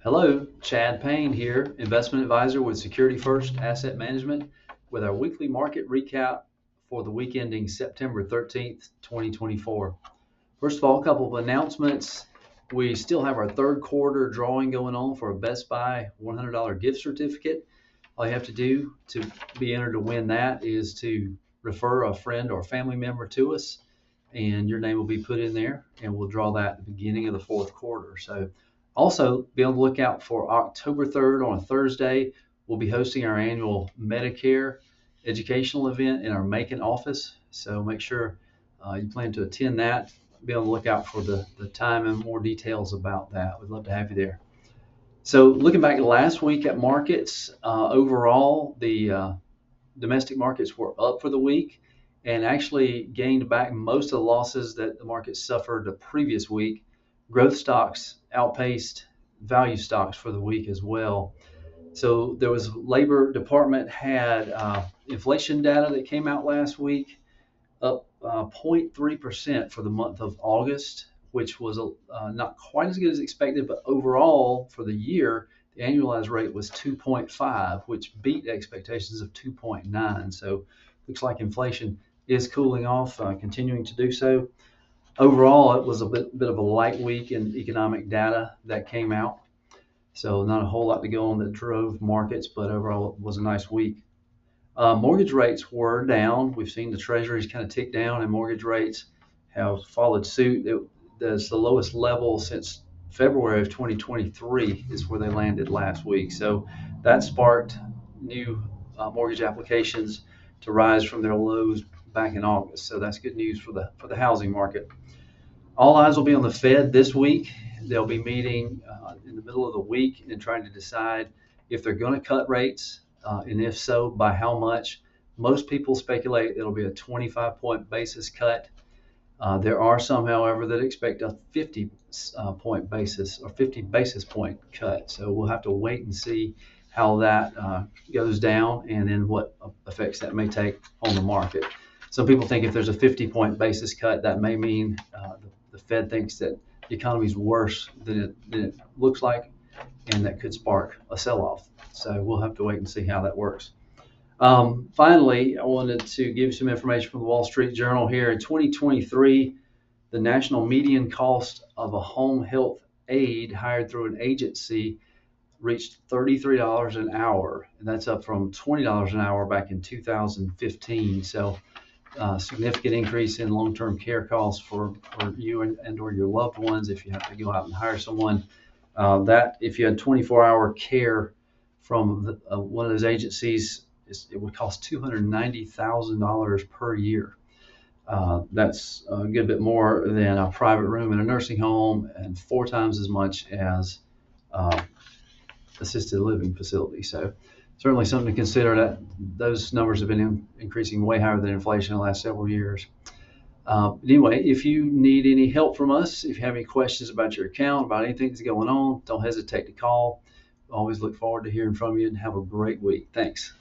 Hello, Chad Payne here, investment advisor with Security First Asset Management, with our weekly market recap for the week ending September 13th, 2024. First of all, a couple of announcements. We still have our third quarter drawing going on for a Best Buy $100 gift certificate. All you have to do to be entered to win that is to refer a friend or family member to us, and your name will be put in there, and we'll draw that at the beginning of the fourth quarter. So also be on the lookout for October 3rd on a Thursday. We'll be hosting our annual Medicare educational event in our Macon office. So make sure you plan to attend that. Be on the lookout for the time and more details about that. We'd love to have you there. So looking back at last week at markets, overall, the domestic markets were up for the week and actually gained back most of the losses that the market suffered the previous week. Growth stocks outpaced value stocks for the week as well. So there was Labor Department had inflation data that came out last week, up 0.3% for the month of August, which was not quite as good as expected, but overall for the year, the annualized rate was 2.5, which beat expectations of 2.9. So looks like inflation is cooling off, continuing to do so. Overall, it was a bit of a light week in economic data that came out. So not a whole lot to go on that drove markets, but overall it was a nice week. Mortgage rates were down. We've seen the treasuries kind of tick down, and mortgage rates have followed suit. It's the lowest level since February of 2023 is where they landed last week. So that sparked new mortgage applications to rise from their lows back in August. So that's good news for the housing market. All eyes will be on the Fed this week. They'll be meeting in the middle of the week and trying to decide if they're going to cut rates, and if so, by how much. Most people speculate it'll be a 25-point basis cut. There are some, however, that expect a 50-point basis or 50 basis point cut. So we'll have to wait and see how that goes down and then what effects that may take on the market. Some people think if there's a 50-point basis cut, that may mean the Fed thinks that the economy is worse than it looks like, and that could spark a sell-off. So we'll have to wait and see how that works. Finally, I wanted to give you some information from the Wall Street Journal here. In 2023, the national median cost of a home health aide hired through an agency reached $33 an hour, and that's up from $20 an hour back in 2015. So significant increase in long-term care costs for you and or your loved ones if you have to go out and hire someone. That if you had 24-hour care from one of those agencies, it would cost $290,000 per year. That's a good bit more than a private room in a nursing home and 4 times as much as assisted living facility. So certainly something to consider. That those numbers have been increasing way higher than inflation in the last several years. Anyway, if you need any help from us, if you have any questions about your account, about anything that's going on, don't hesitate to call. Always look forward to hearing from you, and have a great week. Thanks.